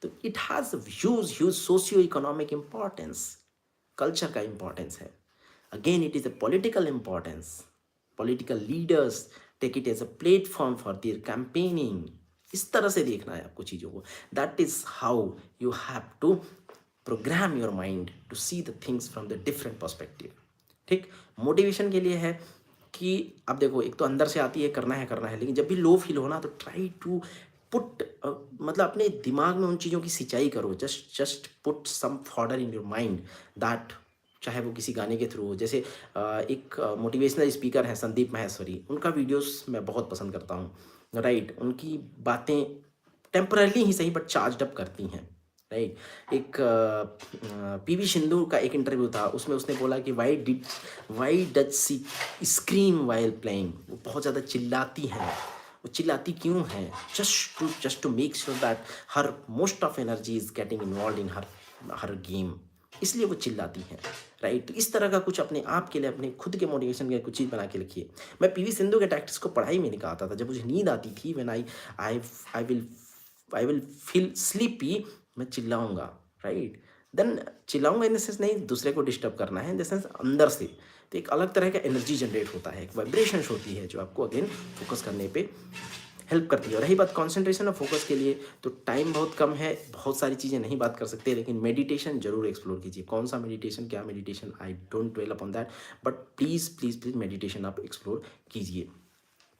तो it has huge socio economic importance, culture का इम्पॉर्टेंस है। Again it is a political importance, political leaders take it as a platform for their campaigning. इस तरह से देखना है आपको चीज़ों को। That is how you have to program your mind to see the things from the different perspective, ठीक? Motivation के लिए है कि अब देखो, एक तो अंदर से आती है करना है, लेकिन जब भी लो फील हो ना, तो ट्राई टू पुट मतलब अपने दिमाग में उन चीज़ों की सिंचाई करो। Just put some fodder in your mind that, चाहे वो किसी गाने के थ्रू हो। जैसे एक मोटिवेशनल स्पीकर हैं संदीप माहेश्वरी, उनका वीडियोस मैं बहुत पसंद करता हूँ, राइट? उनकी बातें टेम्पररी ही सही बट चार्ज अप करती हैं, राइट। एक पीवी सिंधु का एक इंटरव्यू था, उसमें उसने बोला कि why does she scream while playing, वो बहुत ज़्यादा चिल्लाती हैं। वो चिल्लाती क्यों हैं? Just to make sure that her most of energy is getting involve in her her game, इसलिए वो चिल्लाती हैं। राइट। तो इस तरह का कुछ अपने आप के लिए, अपने खुद के मोटिवेशन के लिए कुछ चीज़ बना के रखिए। मैं पीवी सिंधु के टैक्टिक्स को पढ़ाई में निकालता था। जब मुझे नींद आती थी, when I I will I will feel sleepy, मैं चिल्लाऊंगा। राइट। देन चिल्लाऊंगा इन द सेंस नहीं दूसरे को डिस्टर्ब करना है, इन द सेंस अंदर से। तो एक अलग तरह का एनर्जी जनरेट होता है, एक वाइब्रेशंस होती है जो आपको अगेन फोकस करने पे हेल्प करती है। और रही बात कंसंट्रेशन और फोकस के लिए, तो टाइम बहुत कम है, बहुत सारी चीज़ें नहीं बात कर सकते, लेकिन मेडिटेशन जरूर एक्सप्लोर कीजिए। कौन सा मेडिटेशन, क्या meditation, I don't dwell upon that, but please please please meditation आप एक्सप्लोर कीजिए।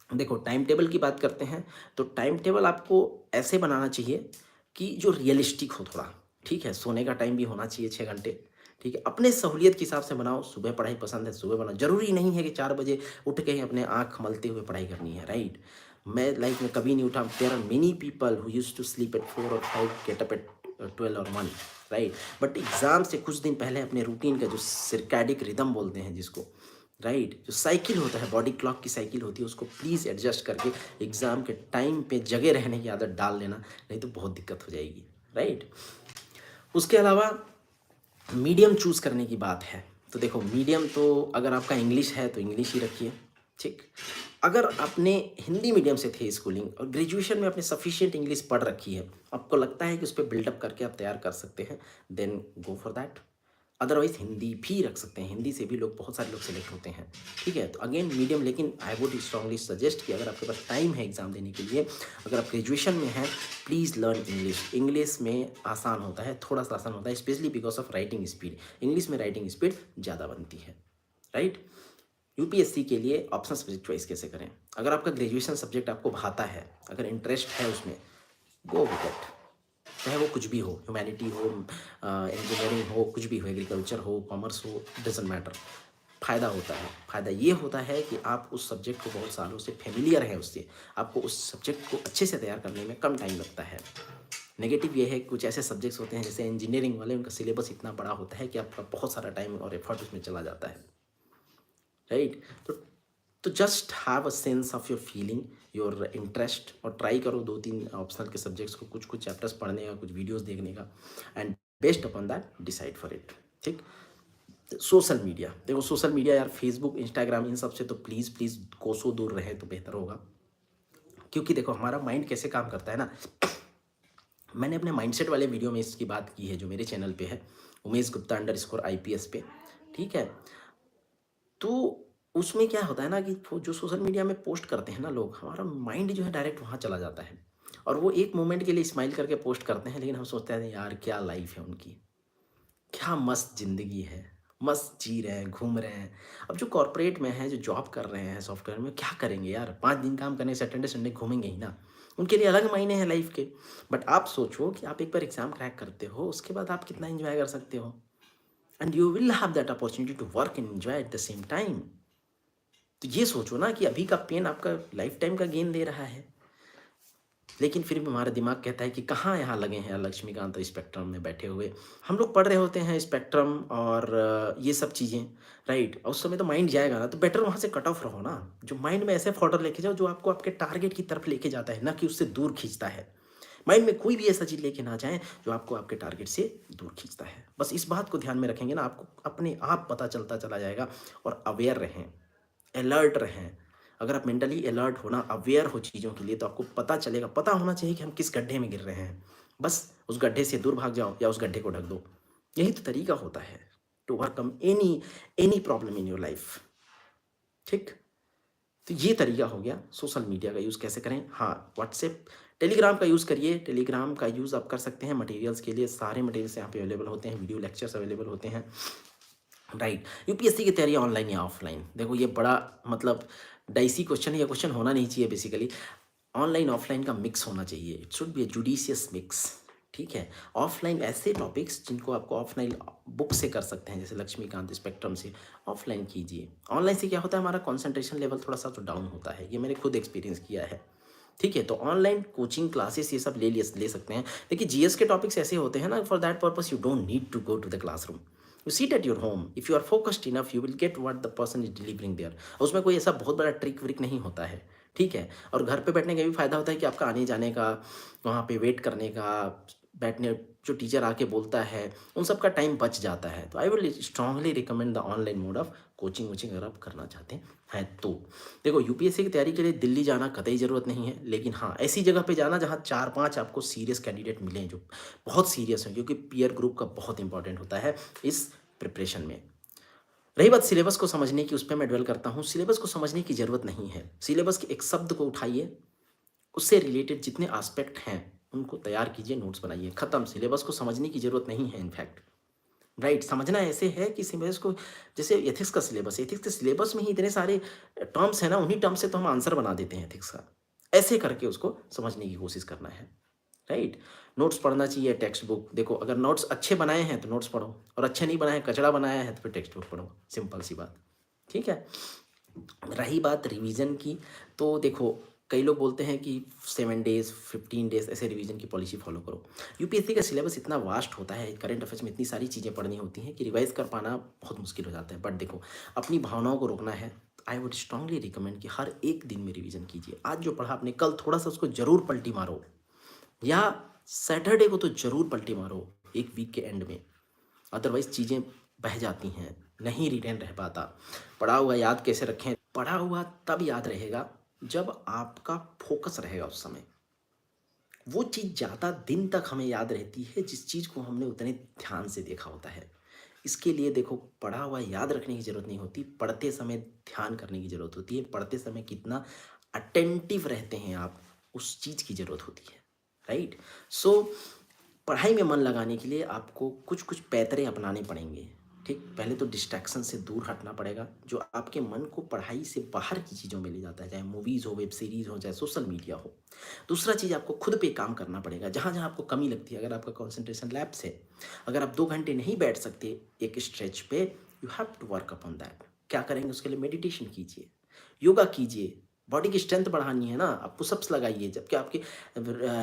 देखो, टाइम टेबल की बात करते हैं, तो टाइम टेबल आपको ऐसे बनाना चाहिए कि जो रियलिस्टिक हो थोड़ा। ठीक है, सोने का टाइम भी होना चाहिए 6 घंटे। ठीक है, अपने सहूलियत के हिसाब से बनाओ। सुबह पढ़ाई पसंद है, सुबह बनाओ। जरूरी नहीं है कि 4 बजे उठ के ही अपने आँख मलते हुए पढ़ाई करनी है। राइट। मैं लाइफ में कभी नहीं उठा। There are many people who used to sleep at 4 और 5, गेट अप एट 12 और 1। राइट। बट एग्जाम से कुछ दिन पहले अपने रूटीन का जो सिरकैडिक रिदम बोलते हैं जिसको, राइट, जो साइकिल होता है, बॉडी क्लॉक की साइकिल होती है, उसको प्लीज़ एडजस्ट करके एग्ज़ाम के टाइम पे जगह रहने की आदत डाल लेना, नहीं तो बहुत दिक्कत हो जाएगी। राइट। उसके अलावा मीडियम चूज़ करने की बात है, तो देखो मीडियम तो अगर आपका इंग्लिश है तो इंग्लिश ही रखिए। ठीक। अगर आपने हिंदी मीडियम से थे स्कूलिंग और ग्रेजुएशन में आपने सफिशिएंट इंग्लिश पढ़ रखी है, आपको लगता है कि उस पर बिल्डअप करके आप तैयार कर सकते हैं, then go for that. Otherwise Hindi भी रख सकते हैं, हिंदी से भी लोग, बहुत सारे लोग सेलेक्ट होते हैं। ठीक है, तो अगेन मीडियम, लेकिन आई वुड स्ट्रांगली सजेस्ट कि अगर आपके पास टाइम है एग्जाम देने के लिए, अगर आप ग्रेजुएशन में हैं, प्लीज़ लर्न इंग्लिश। इंग्लिश में आसान होता है, थोड़ा सा आसान होता है, specially because of writing speed. English में राइटिंग स्पीड ज़्यादा बनती है। राइट। यूपीएससी के लिए ऑप्शन सब्जेक्ट चॉइस कैसे करें? अगर आपका ग्रेजुएशन सब्जेक्ट आपको भाता है, अगर इंटरेस्ट है उसमें, गो विद इट। चाहे वो कुछ भी हो, ह्यूमैनिटी हो, इंजीनियरिंग हो, कुछ भी हो, एग्रीकल्चर हो, कॉमर्स हो, डजेंट मैटर। फ़ायदा होता है। फ़ायदा ये होता है कि आप उस सब्जेक्ट को बहुत सालों से फेमिलियर हैं उससे, आपको उस सब्जेक्ट को अच्छे से तैयार करने में कम टाइम लगता है। नेगेटिव ये है कि कुछ ऐसे सब्जेक्ट्स होते हैं जैसे इंजीनियरिंग वाले, उनका सिलेबस इतना बड़ा होता है कि आपका बहुत सारा टाइम और एफर्ट उसमें चला जाता है। राइट। तो just have a sense of your feeling, your interest, और ट्राई करो 2-3 ऑप्शनल के सब्जेक्ट्स को, कुछ कुछ चैप्टर्स पढ़ने का, कुछ वीडियोस देखने का, and based upon that decide for it. ठीक। सोशल मीडिया, देखो सोशल मीडिया यार, फेसबुक, इंस्टाग्राम, इन सब से तो प्लीज़ प्लीज़ कोसों दूर रहे तो बेहतर होगा। क्योंकि देखो हमारा माइंड कैसे काम करता है ना, मैंने अपने माइंडसेट वाले वीडियो में इसकी बात की है जो मेरे चैनल पे है, उमेश गुप्ता _IPS पे। ठीक है। तो उसमें क्या होता है ना कि वो जो सोशल मीडिया में पोस्ट करते हैं ना लोग, हमारा माइंड जो है डायरेक्ट वहाँ चला जाता है। और वो एक मोमेंट के लिए स्माइल करके पोस्ट करते हैं, लेकिन हम सोचते हैं यार क्या लाइफ है उनकी, क्या मस्त ज़िंदगी है, मस्त जी रहे हैं, घूम रहे हैं। अब जो कॉर्पोरेट में हैं, जो जॉब कर रहे हैं सॉफ्टवेयर में, क्या करेंगे यार, 5 दिन काम करने, सैटरडे संडे घूमेंगे ही ना। उनके लिए अलग मायने हैं लाइफ के। बट आप सोचो कि आप एक बार एग्जाम क्रैक करते हो, उसके बाद आप कितना एंजॉय कर सकते हो, and you will have that opportunity to work and enjoy at the same time. तो ये सोचो ना कि अभी का पेन आपका लाइफ टाइम का गेन दे रहा है। लेकिन फिर भी हमारा दिमाग कहता है कि कहाँ यहाँ लगे हैं यार लक्ष्मीकांत और स्पेक्ट्रम में बैठे हुए। हम लोग पढ़ रहे होते हैं स्पेक्ट्रम और ये सब चीज़ें। राइट। और उस समय तो माइंड जाएगा ना, तो बेटर वहाँ से कट ऑफ रहो ना। जो माइंड में ऐसे फोल्डर लेके जाओ जो आपको आपके टारगेट की तरफ लेके जाता है, ना कि उससे दूर खींचता है। माइंड में कोई भी ऐसा चीज़ लेके ना जाए जो आपको आपके टारगेट से दूर खींचता है। बस इस बात को ध्यान में रखेंगे ना, आपको अपने आप पता चलता चला जाएगा। और अवेयर रहें, अलर्ट रहें। अगर आप मेंटली अलर्ट होना, अवेयर हो चीज़ों के लिए, तो आपको पता चलेगा, पता होना चाहिए कि हम किस गड्ढे में गिर रहे हैं। बस उस गड्ढे से दूर भाग जाओ या उस गड्ढे को ढक दो। यही तो तरीका होता है to overcome any any problem in your life. ठीक। तो ये तरीका हो गया सोशल मीडिया का यूज़ कैसे करें। हाँ, व्हाट्सएप, टेलीग्राम का यूज़ करिए। टेलीग्राम का यूज़ आप कर सकते हैं मटेरियल्स के लिए, सारे मटेरियल्स यहाँ पे अवेलेबल होते हैं, वीडियो लेक्चर्स अवेलेबल होते हैं। राइट। यूपीएससी की तैयारी ऑनलाइन या ऑफलाइन, देखो ये बड़ा मतलब डाइसी क्वेश्चन है, या क्वेश्चन होना नहीं चाहिए बेसिकली। ऑनलाइन ऑफलाइन का मिक्स होना चाहिए, it should be A judicious mix. ठीक है। ऑफलाइन ऐसे टॉपिक्स जिनको आपको ऑफलाइन बुक से कर सकते हैं, जैसे लक्ष्मीकांत स्पेक्ट्रम से, ऑफलाइन कीजिए। ऑनलाइन से क्या होता है, हमारा कंसंट्रेशन लेवल थोड़ा सा तो डाउन होता है, ये मैंने खुद एक्सपीरियंस किया है। ठीक है, तो ऑनलाइन कोचिंग क्लासेस ये सब ले सकते हैं। देखिए जीएस के टॉपिक्स ऐसे होते हैं ना, for that purpose you don't need to go to the classroom, you sit at your home, if you are focused enough you will get what the person is delivering there. उसमें कोई ऐसा बहुत बड़ा trick व्रिक नहीं होता है, ठीक है। और घर पे बैठने का भी फायदा होता है कि आपका आने जाने का, वहाँ पे वेट करने का, बैठने, जो टीचर आके बोलता है, उन सब का टाइम बच जाता है। तो I will strongly recommend the online mode of coaching वोचिंग अगर आप करना चाहते हैं तो। देखो यूपीएससी की तैयारी के लिए दिल्ली जाना कतई ज़रूरत नहीं है, लेकिन हाँ ऐसी जगह पे जाना जहाँ 4-5 आपको सीरियस कैंडिडेट मिलें जो बहुत सीरियस हैं, क्योंकि पीयर ग्रुप का बहुत इंपॉर्टेंट होता है इस प्रिपरेशन में। रही बात सिलेबस को समझने की, उस पर मैं ड्वेल करता हूँ। सिलेबस को समझने की ज़रूरत नहीं है, सिलेबस के एक शब्द को उठाइए, उससे रिलेटेड जितने एस्पेक्ट हैं उनको तैयार कीजिए, नोट्स बनाइए, खत्म। सिलेबस को समझने की ज़रूरत नहीं है इनफैक्ट, राइट। समझना ऐसे है कि सिलेबस को, जैसे एथिक्स का सिलेबस, एथिक्स के सिलेबस में ही इतने सारे टर्म्स हैं ना, उन्हीं टर्म्स से तो हम आंसर बना देते हैं एथिक्स का। ऐसे करके उसको समझने की कोशिश करना है, राइट। नोट्स पढ़ना चाहिए, टेक्स्ट बुक। देखो अगर नोट्स अच्छे बनाए हैं तो नोट्स पढ़ो, और अच्छे नहीं बनाए, कचड़ा बनाया है तो फिर टेक्स्ट बुक पढ़ो, सिंपल सी बात, ठीक है। रही बात रिवीजन की, तो देखो कई लोग बोलते हैं कि 7 डेज 15 डेज ऐसे रिवीजन की पॉलिसी फॉलो करो। यूपीएससी का सिलेबस इतना वास्ट होता है, करंट अफेयर्स में इतनी सारी चीज़ें पढ़नी होती हैं कि रिवाइज कर पाना बहुत मुश्किल हो जाता है। बट देखो अपनी भावनाओं को रोकना है, आई वुड स्ट्रांगली रिकमेंड कि हर एक दिन में रिवीजन कीजिए। आज जो पढ़ा आपने कल थोड़ा सा उसको जरूर पलटी मारो, या सैटरडे को तो जरूर पलटी मारो एक वीक के एंड में, अदरवाइज चीज़ें बह जाती हैं, नहीं रिटेन रह पाता। पढ़ा हुआ याद कैसे रखें? पढ़ा हुआ तब याद रहेगा जब आपका फोकस रहेगा उस समय। वो चीज़ ज़्यादा दिन तक हमें याद रहती है जिस चीज़ को हमने उतने ध्यान से देखा होता है। इसके लिए देखो पढ़ा हुआ याद रखने की ज़रूरत नहीं होती, पढ़ते समय ध्यान करने की ज़रूरत होती है। पढ़ते समय कितना अटेंटिव रहते हैं आप, उस चीज़ की ज़रूरत होती है, राइट। सो पढ़ाई में मन लगाने के लिए आपको कुछ कुछ पैतरे अपनाने पड़ेंगे, ठीक। पहले तो डिस्ट्रैक्शन से दूर हटना पड़ेगा, जो आपके मन को पढ़ाई से बाहर की चीज़ों में ले जाता है, चाहे मूवीज़ हो, वेब सीरीज़ हो, चाहे सोशल मीडिया हो। दूसरा चीज़, आपको खुद पे काम करना पड़ेगा, जहाँ जहाँ आपको कमी लगती है। अगर आपका कॉन्सेंट्रेशन लैप्स है, अगर आप 2 घंटे नहीं बैठ सकते एक स्ट्रेच पे, you have to work upon that. क्या करेंगे उसके लिए? मेडिटेशन कीजिए, योगा कीजिए। बॉडी की स्ट्रेंथ बढ़ानी है ना, आप पुशअप्स लगाइए। जबकि आपके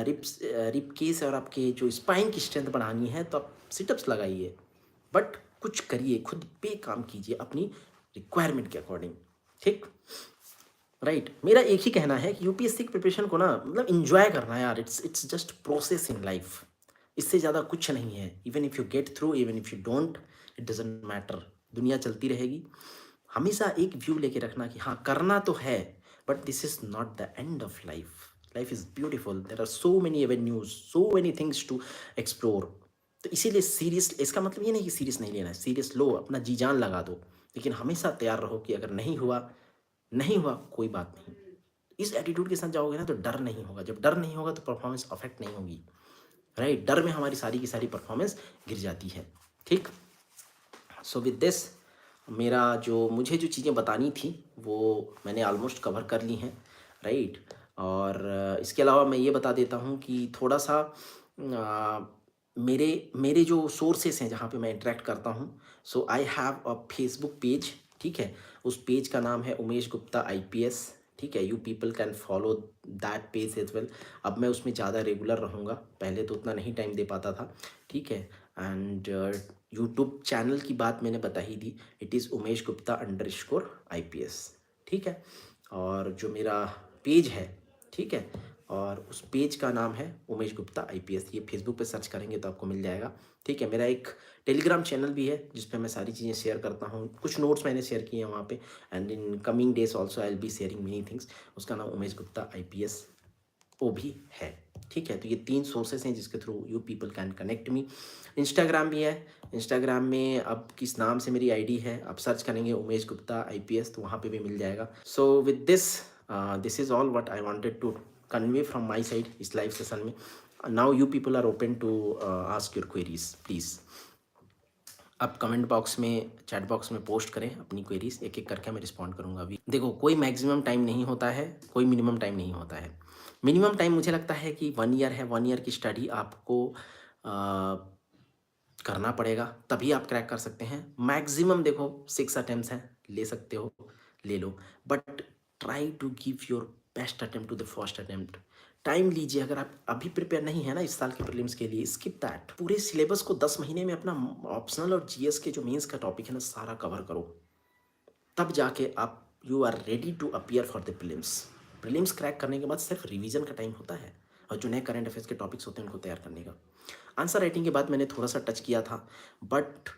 रिप्स रिप केस और आपके जो स्पाइन की स्ट्रेंथ बढ़ानी है तो आप सिटअप्स लगाइए। बट कुछ करिए, खुद पे काम कीजिए अपनी रिक्वायरमेंट के अकॉर्डिंग, ठीक, राइट। मेरा एक ही कहना है कि यूपीएससी की प्रिपरेशन को ना मतलब इंजॉय करना है यार, it's just process in life, इससे ज़्यादा कुछ नहीं है। Even if you get through, even if you don't, it doesn't matter, दुनिया चलती रहेगी। हमेशा एक व्यू लेके रखना कि हाँ करना तो है, but this is not the end of life. Life is beautiful, there are so many avenues, so many things to explore. तो इसीलिए सीरियस, इसका मतलब ये नहीं कि सीरियस नहीं लेना है, सीरियस लो, अपना जी जान लगा दो, लेकिन हमेशा तैयार रहो कि अगर नहीं हुआ, नहीं हुआ कोई बात नहीं। इस एटीट्यूड के साथ जाओगे ना तो डर नहीं होगा, जब डर नहीं होगा तो परफॉर्मेंस अफेक्ट नहीं होगी, राइट। डर में हमारी सारी की सारी परफॉर्मेंस गिर जाती है, ठीक। सो विद दिस, मेरा जो मुझे जो चीज़ें बतानी थी वो मैंने ऑलमोस्ट कवर कर ली हैं, राइट। और इसके अलावा मैं ये बता देता हूँ कि थोड़ा सा मेरे मेरे जो सोर्सेस हैं जहाँ पे मैं इंटरेक्ट करता हूँ, so I have a Facebook page, ठीक है। उस पेज का नाम है उमेश गुप्ता आईपीएस, ठीक है। You people can follow that page as well. अब मैं उसमें ज़्यादा रेगुलर रहूँगा, पहले तो उतना नहीं टाइम दे पाता था, ठीक है। एंड यूट्यूब चैनल की बात मैंने बता ही दी, it is Umesh Gupta _IPS, ठीक है। और जो मेरा पेज है, ठीक है, और उस पेज का नाम है उमेश गुप्ता IPS। ये फेसबुक पे सर्च करेंगे तो आपको मिल जाएगा, ठीक है। मेरा एक टेलीग्राम चैनल भी है जिस पे मैं सारी चीज़ें शेयर करता हूँ, कुछ नोट्स मैंने शेयर किए हैं वहाँ पे। And in coming days also I will be sharing many things. उसका नाम उमेश गुप्ता IPS वो भी है, ठीक है। तो ये 3 सोर्सेस हैं जिसके through you people can connect me. Instagram भी है, इंस्टाग्राम में अब किस नाम से मेरी आईडी है, आप सर्च करेंगे उमेश गुप्ता IPS तो वहाँ पे भी मिल जाएगा। So with this, this is all what I wanted to convey from my side इस लाइव सेशन में। Now you people are open to ask your queries, please. आप कमेंट बॉक्स में, चैट बॉक्स में पोस्ट करें अपनी queries, एक एक करके मैं रिस्पॉन्ड करूँगा अभी। देखो कोई मैक्सिमम टाइम नहीं होता है, कोई मिनिमम टाइम नहीं होता है। मिनिमम टाइम मुझे लगता है कि 1 ईयर है, 1 ईयर की स्टडी आपको करना पड़ेगा, तभी आप क्रैक कर सकते हैं। मैक्सिमम देखो 6 अटेम्प्ट्स हैं, ले सकते हो, ले लो, but try to give your best attempt to the first attempt. Time लीजिए, अगर आप अभी प्रिपेयर नहीं है ना इस साल के प्रीलिम्स के लिए, स्किप दैट। पूरे सिलेबस को 10 महीने में अपना ऑप्शनल और जीएस के जो मेंस का टॉपिक है ना सारा कवर करो, तब जाके आप you are ready to appear for the prelims. Prelims crack करने के बाद सिर्फ रिवीजन का टाइम होता है और जो नए करंट अफेयर्स के टॉपिक्स होते हैं उनको तैयार करने का। आंसर राइटिंग के बाद मैंने थोड़ा सा टच किया था, बट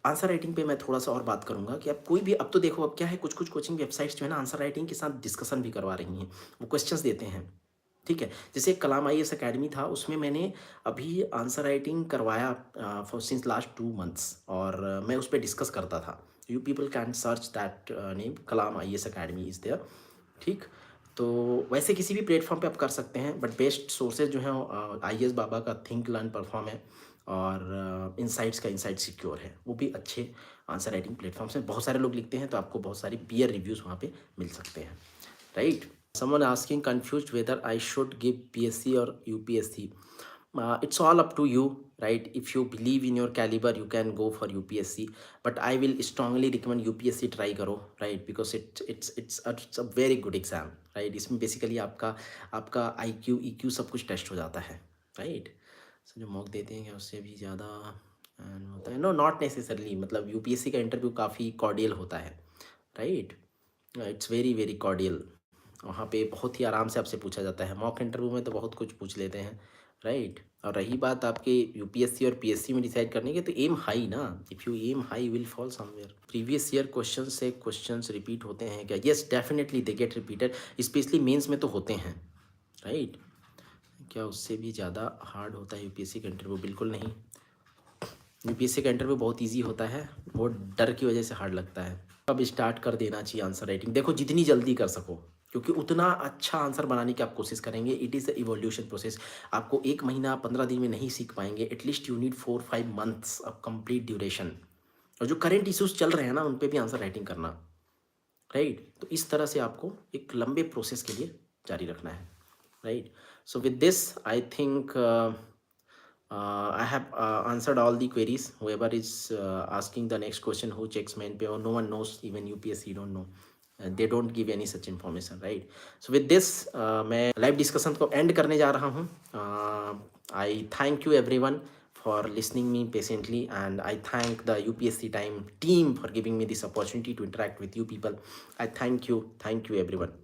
आंसर राइटिंग पे मैं थोड़ा सा और बात करूंगा कि आप कोई भी, अब तो देखो अब क्या है, कुछ कुछ कोचिंग वेबसाइट्स जो है ना आंसर राइटिंग के साथ डिस्कशन भी करवा रही हैं, वो क्वेश्चंस देते हैं, ठीक है। जैसे कलाम आईएएस अकेडमी था, उसमें मैंने अभी आंसर राइटिंग करवाया फॉर सिंस लास्ट 2 मंथ्स, और मैं उस पर डिस्कस करता था। You people can search that name, Kalam IAS academy is there, ठीक। तो वैसे किसी भी प्लेटफॉर्म पे आप कर सकते हैं, बट बेस्ट सोर्सेज जो हैं आईएएस बाबा का थिंक लर्न परफॉर्म है, और इनसाइट्स का इनसाइट सिक्योर है, वो भी अच्छे आंसर राइटिंग प्लेटफॉर्म्स हैं। बहुत सारे लोग लिखते हैं तो आपको बहुत सारी पीयर रिव्यूज़ वहाँ पे मिल सकते हैं, right. Someone asking confuse whether I should give PSC और UPSC. It's all up to you, right? If you believe in your caliber you can go for UPSC, but I will strongly recommend UPSC try करो, right? Because it's a very good exam, right? इसमें basically आपका IQ EQ सब कुछ test हो जाता है, right? So जो mock देते हैं क्या उससे भी ज़्यादा होता है? नो, नॉट नेसेसरली, मतलब यूपीएससी का इंटरव्यू काफ़ी कॉर्डियल होता है, right. It's very very cordial. वहाँ पे बहुत ही आराम से आपसे पूछा जाता है, मॉक इंटरव्यू में तो बहुत कुछ पूछ लेते हैं, राइट। और रही बात आपके यूपीएससी और पीएससी में डिसाइड करने की, तो एम हाई ना, if you aim high will fall somewhere. Previous year question से क्वेश्चंस रिपीट होते हैं क्या? Yes definitely they get repeated, specially mains में तो होते हैं, राइट। क्या उससे भी ज़्यादा हार्ड होता है यूपीएससी का इंटरव्यू? बिल्कुल नहीं, यूपीएससी का इंटरव्यू बहुत इजी होता है, वो डर की वजह से हार्ड लगता है। अब स्टार्ट कर देना चाहिए आंसर राइटिंग, देखो जितनी जल्दी कर सको, क्योंकि उतना अच्छा आंसर बनाने की आप कोशिश करेंगे। It is a evolution process. आपको 1 महीना 15 दिन में नहीं सीख पाएंगे, at least you need 4-5 months of complete duration. और जो करेंट इश्यूज चल रहे हैं ना उन पे भी आंसर राइटिंग करना, राइट। तो इस तरह से आपको एक लंबे प्रोसेस के लिए जारी रखना है, right. So with this I think I have answered all the queries. Whoever is asking the next question, who checks main pay, or no one knows, even UPSC don't know. They don't give any such information, right? So with this, मैं live discussion को and करने जा रहा हूँ। I thank you everyone for listening me patiently, and I thank the UPSC time team for giving me this opportunity to interact with you people. I thank you everyone.